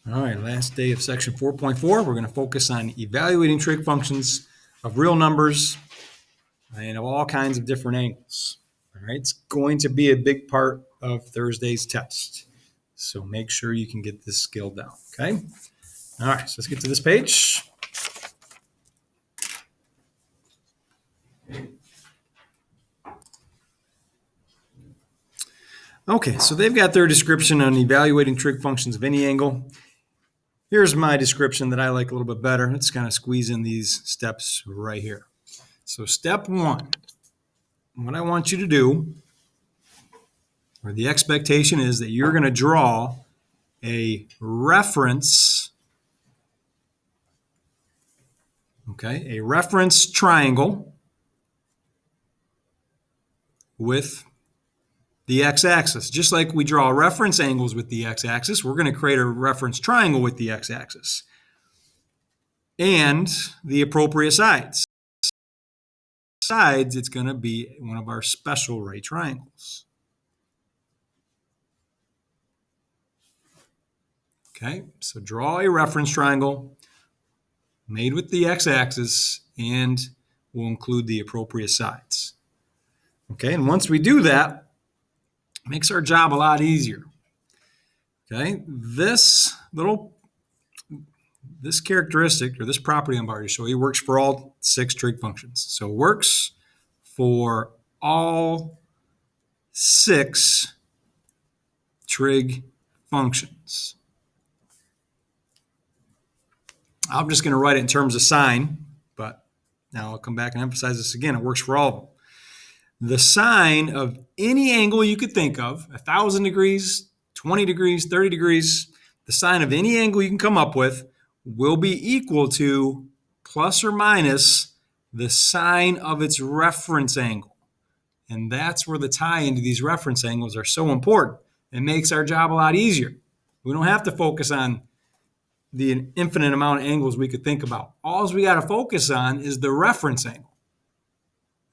All right, last day of section 4.4. We're going to focus on evaluating trig functions of real numbers and of all kinds of different angles. All right, it's going to be a big part of Thursday's test. So make sure you can get this skill down, okay? All right, so let's get to this page. Okay, so they've got their description on evaluating trig functions of any angle. Here's my description that I like a little bit better. Let's kind of squeeze in these steps right here. So step one, what I want you to do, or the expectation is that you're going to draw a reference, okay, a reference triangle with the x-axis. Just like we draw reference angles with the x-axis, we're going to create a reference triangle with the x-axis and the appropriate sides. Sides, it's going to be one of our special right triangles. Okay, so draw a reference triangle made with the x-axis and we'll include the appropriate sides. Okay, and once we do that, it makes our job a lot easier. Okay, this characteristic, or this property I'm about to show you, works for all 6 trig functions. So it works for all 6 trig functions. I'm just going to write it in terms of sine, but now I'll come back and emphasize this again. It works for all of them. The sine of any angle you could think of, 1,000 degrees, 20 degrees, 30 degrees, the sine of any angle you can come up with will be equal to plus or minus the sine of its reference angle. And that's where the tie into these reference angles are so important. It makes our job a lot easier. We don't have to focus on the infinite amount of angles we could think about. All we got to focus on is the reference angle.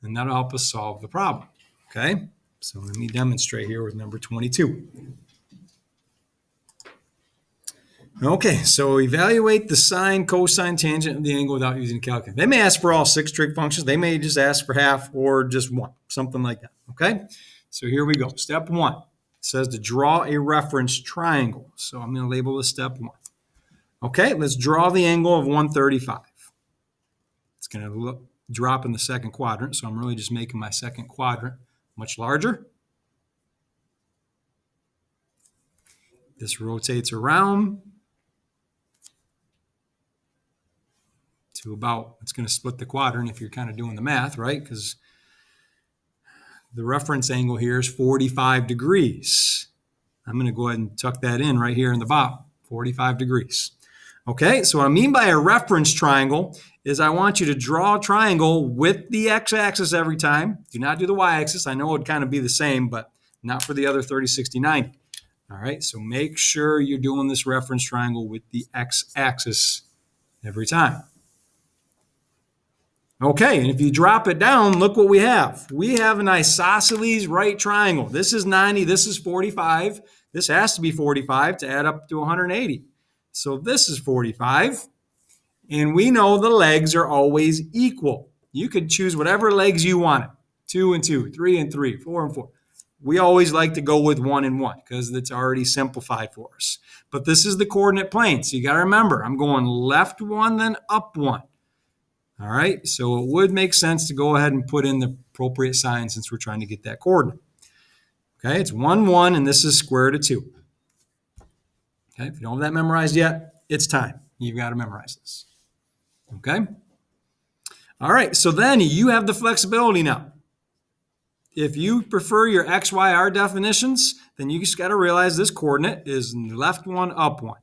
And that'll help us solve the problem. Okay? So let me demonstrate here with number 22. Okay, so evaluate the sine, cosine, tangent of the angle without using a calculator. They may ask for all 6 trig functions. They may just ask for half or just one, something like that. Okay? So here we go. Step 1. It says to draw a reference triangle. So I'm going to label this step 1. Okay, let's draw the angle of 135. It's going to drop in the second quadrant, so I'm really just making my second quadrant much larger. This rotates around to about, it's going to split the quadrant if you're kind of doing the math, right? Because the reference angle here is 45 degrees. I'm going to go ahead and tuck that in right here in the bottom, 45 degrees. Okay, so what I mean by a reference triangle is I want you to draw a triangle with the x-axis every time. Do not do the y-axis. I know it would kind of be the same, but not for the other 30, 60, 90. All right, so make sure you're doing this reference triangle with the x-axis every time. Okay, and if you drop it down, look what we have. We have an isosceles right triangle. This is 90, this is 45. This has to be 45 to add up to 180. So this is 45, and we know the legs are always equal. You could choose whatever legs you wanted, 2 and 2, 3 and 3, 4 and 4. We always like to go with 1 and 1 because it's already simplified for us. But this is the coordinate plane, so you got to remember, I'm going left 1, then up 1. All right, so it would make sense to go ahead and put in the appropriate sign since we're trying to get that coordinate. Okay, it's 1, 1, and this is square root of 2. Okay, if you don't have that memorized yet, it's time. You've got to memorize this. Okay? All right, so then you have the flexibility now. If you prefer your x, y, r definitions, then you just got to realize this coordinate is left 1, up 1.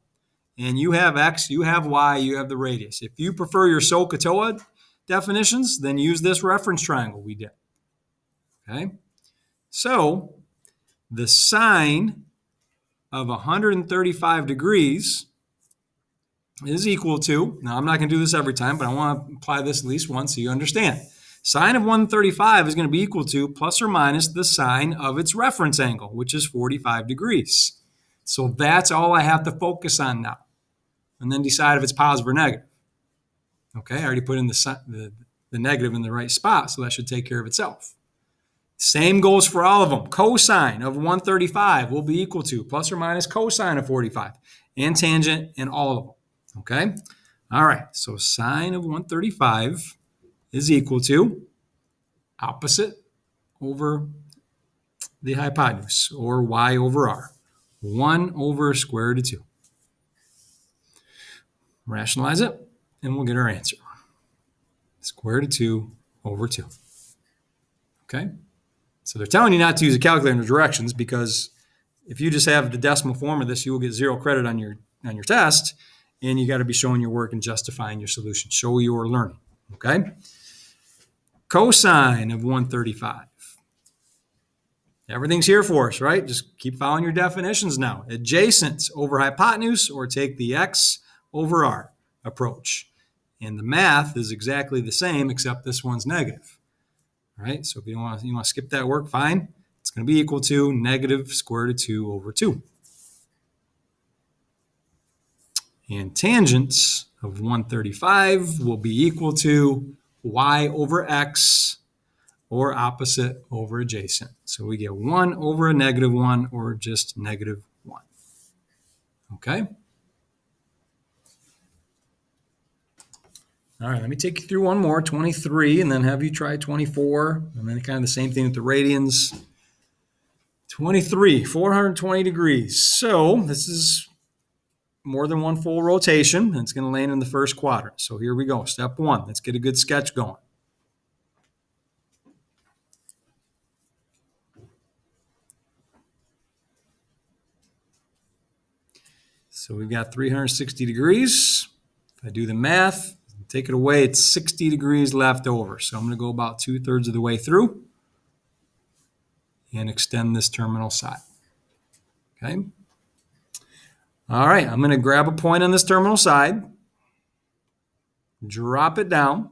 And you have x, you have y, you have the radius. If you prefer your SOHCAHTOA definitions, then use this reference triangle we did. Okay? So the sine of 135 degrees is equal to, now I'm not going to do this every time, but I want to apply this at least once so you understand. Sine of 135 is going to be equal to plus or minus the sine of its reference angle, which is 45 degrees. So that's all I have to focus on now. and then decide if it's positive or negative. Okay, I already put in the negative in the right spot, so that should take care of itself. Same goes for all of them. Cosine of 135 will be equal to plus or minus cosine of 45, and tangent in all of them. Okay? All right, so sine of 135 is equal to opposite over the hypotenuse, or y over r. 1 over square root of 2. Rationalize it, and we'll get our answer. Square root of 2 over 2. Okay? So they're telling you not to use a calculator in the directions, because if you just have the decimal form of this, you will get 0 credit on your test, and you got to be showing your work and justifying your solution. Show your learning. Okay? Cosine of 135. Everything's here for us, right? Just keep following your definitions now. Adjacent over hypotenuse, or take the x over r approach. And the math is exactly the same, except this one's negative. All right, so if you want to skip that work, fine. It's going to be equal to negative square root of 2 over 2. And tangents of 135 will be equal to y over x, or opposite over adjacent. So we get 1 over a negative 1, or just negative 1. Okay? All right, let me take you through one more, 23, and then have you try 24, and then kind of the same thing with the radians. 23, 420 degrees. So this is more than one full rotation, and it's going to land in the first quadrant. So here we go. Step 1. Let's get a good sketch going. So we've got 360 degrees. If I do the math, take it away, it's 60 degrees left over. So I'm going to go about 2/3 of the way through and extend this terminal side. Okay. All right, I'm going to grab a point on this terminal side, drop it down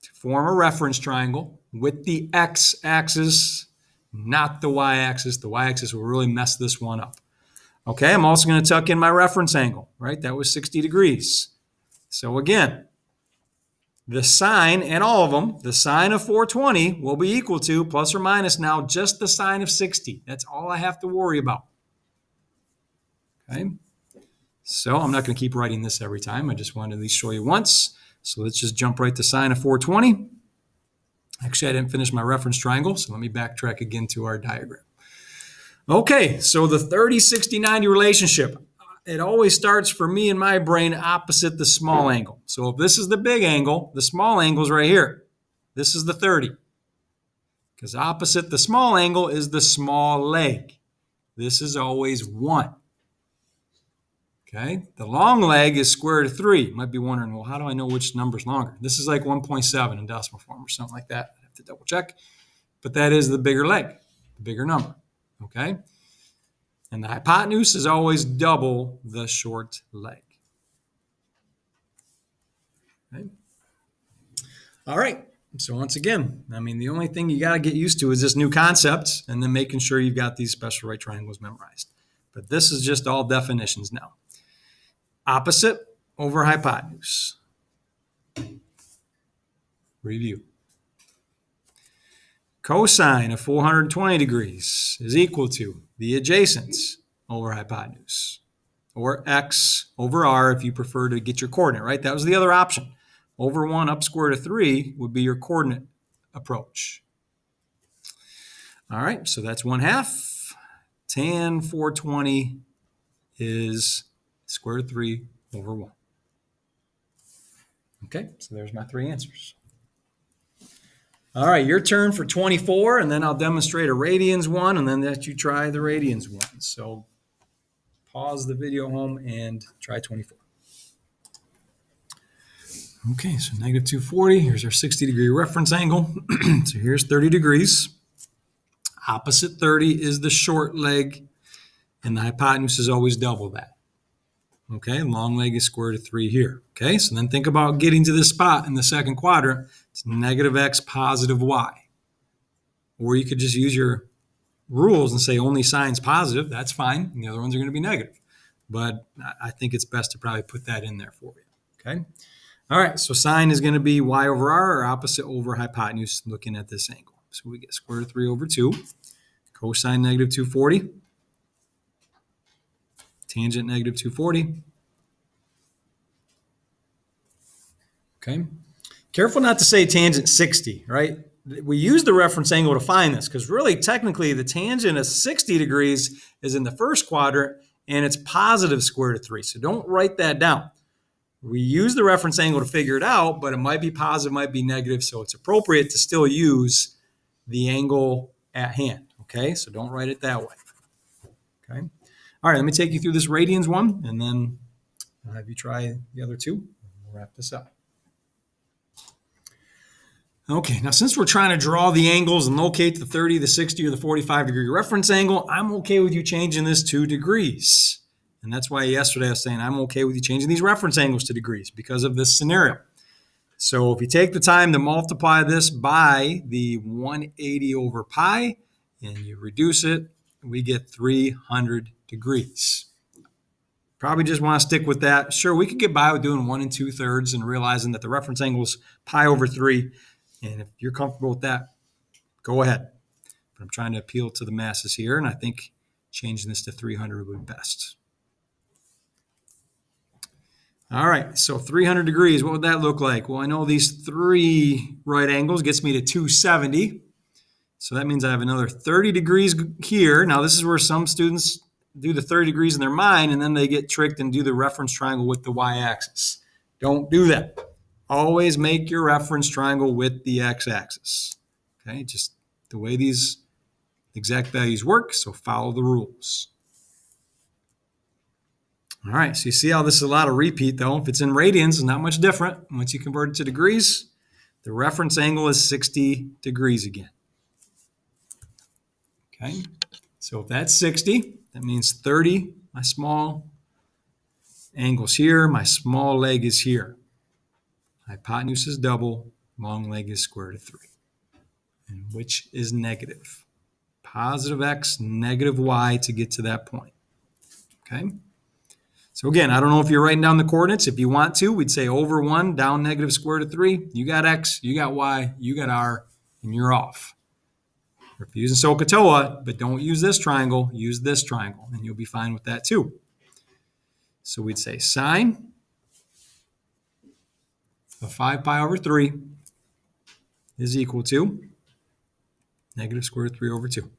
to form a reference triangle with the x-axis, not the y-axis. The y-axis will really mess this one up. Okay, I'm also going to tuck in my reference angle, right? That was 60 degrees. So again, the sine, and all of them, the sine of 420 will be equal to plus or minus now just the sine of 60. That's all I have to worry about. Okay, so I'm not going to keep writing this every time. I just wanted to at least show you once. So let's just jump right to sine of 420. Actually, I didn't finish my reference triangle, so let me backtrack again to our diagram. Okay, so the 30, 60, 90 relationship, it always starts for me in my brain opposite the small angle. So if this is the big angle, the small angle is right here. This is the 30. Because opposite the small angle is the small leg. This is always 1. Okay, the long leg is square root of 3. You might be wondering, well, how do I know which number is longer? This is like 1.7 in decimal form or something like that. I have to double check. But that is the bigger leg, the bigger number. Okay, and the hypotenuse is always double the short leg. Okay. All right, so once again, I mean, the only thing you got to get used to is this new concept, and then making sure you've got these special right triangles memorized. But this is just all definitions now. Opposite over hypotenuse. Review. Cosine of 420 degrees is equal to the adjacent over hypotenuse, or x over r if you prefer to get your coordinate, right? That was the other option. Over 1 up square root of 3 would be your coordinate approach. All right, so that's 1/2. Tan 420 is square root of 3 over 1. Okay, so there's my 3 answers. All right, your turn for 24, and then I'll demonstrate a radians one, and then let you try the radians one. So pause the video home and try 24. Okay, so negative 240. Here's our 60-degree reference angle. So here's 30 degrees. Opposite 30 is the short leg, and the hypotenuse is always double that. Okay, long leg is square root of 3 here. Okay, so then think about getting to this spot in the second quadrant. It's negative x, positive y. Or you could just use your rules and say only sine's positive. That's fine, and the other ones are going to be negative. but I think it's best to probably put that in there for you. Okay. All right. So sine is going to be y over r, or opposite over hypotenuse, looking at this angle. So we get square root of 3 over 2. Cosine negative 240. Tangent negative 240. Okay. Careful not to say tangent 60, right? We use the reference angle to find this because really technically the tangent of 60 degrees is in the first quadrant and it's positive square root of 3. So don't write that down. We use the reference angle to figure it out, but it might be positive, might be negative. So it's appropriate to still use the angle at hand. Okay. So don't write it that way. Okay. All right. Let me take you through this radians one and then I'll have you try the other two. We'll wrap this up. Okay, now since we're trying to draw the angles and locate the 30, the 60, or the 45 degree reference angle, I'm okay with you changing this to degrees. And that's why yesterday I was saying I'm okay with you changing these reference angles to degrees because of this scenario. So if you take the time to multiply this by the 180 over pi and you reduce it, we get 300 degrees. Probably just want to stick with that. Sure, we could get by with doing 1 2/3 and realizing that the reference angle is pi over 3. And if you're comfortable with that, go ahead. But I'm trying to appeal to the masses here, and I think changing this to 300 would be best. All right, so 300 degrees, what would that look like? Well, I know these 3 right angles gets me to 270. So that means I have another 30 degrees here. Now, this is where some students do the 30 degrees in their mind, and then they get tricked and do the reference triangle with the y-axis. Don't do that. Always make your reference triangle with the x-axis. Okay, just the way these exact values work, so follow the rules. All right, so you see how this is a lot of repeat, though. If it's in radians, it's not much different. Once you convert it to degrees, the reference angle is 60 degrees again. Okay, so if that's 60, that means 30, my small angle's here, my small leg is here. Hypotenuse is double, long leg is square root of 3. And which is negative? Positive x, negative y to get to that point. Okay? So again, I don't know if you're writing down the coordinates. If you want to, we'd say over 1, down negative square root of 3. You got x, you got y, you got r, and you're off. Or if you're using SOHCAHTOA, but don't use this triangle, use this triangle, and you'll be fine with that too. So we'd say sine of 5 pi over 3 is equal to negative square root of 3 over 2.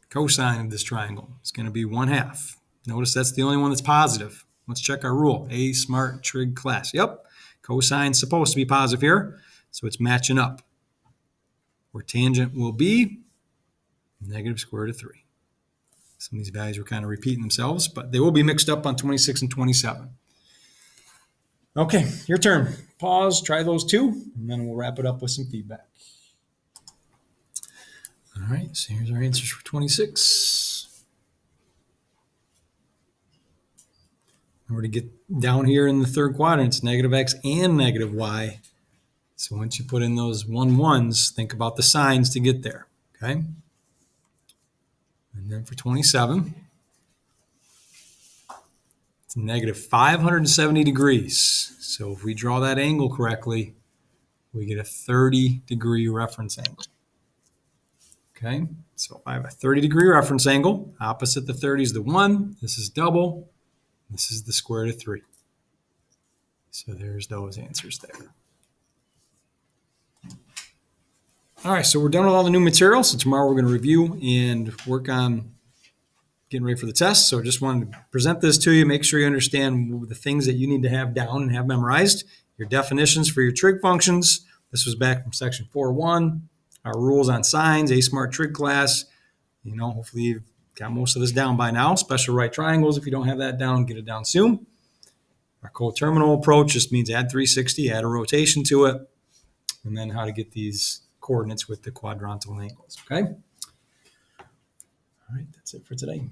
Cosine of this triangle is going to be 1/2. Notice that's the only one that's positive. Let's check our rule. A smart trig class. Yep, cosine's supposed to be positive here, so it's matching up. Where tangent will be negative square root of 3. Some of these values were kind of repeating themselves, but they will be mixed up on 26 and 27. Okay, your turn. Pause, try those two, and then we'll wrap it up with some feedback. All right, so here's our answers for 26. We're to get down here in the third quadrant, it's negative x and negative y. So once you put in those 1s, think about the signs to get there, okay? And then for 27, it's negative 570 degrees. So if we draw that angle correctly, we get a 30-degree reference angle. Okay, so if I have a 30-degree reference angle, opposite the 30 is the 1, this is double, this is the square root of 3. So there's those answers there. All right, so we're done with all the new material. So tomorrow we're going to review and work on getting ready for the test. So I just wanted to present this to you, make sure you understand the things that you need to have down and have memorized. Your definitions for your trig functions. This was back from section 4.1. Our rules on sines, A Smart Trig class. You know, hopefully you've got most of this down by now. Special right triangles, if you don't have that down, get it down soon. Our coterminal approach just means add 360, add a rotation to it, and then how to get these coordinates with the quadrantal angles, okay? All right, that's it for today.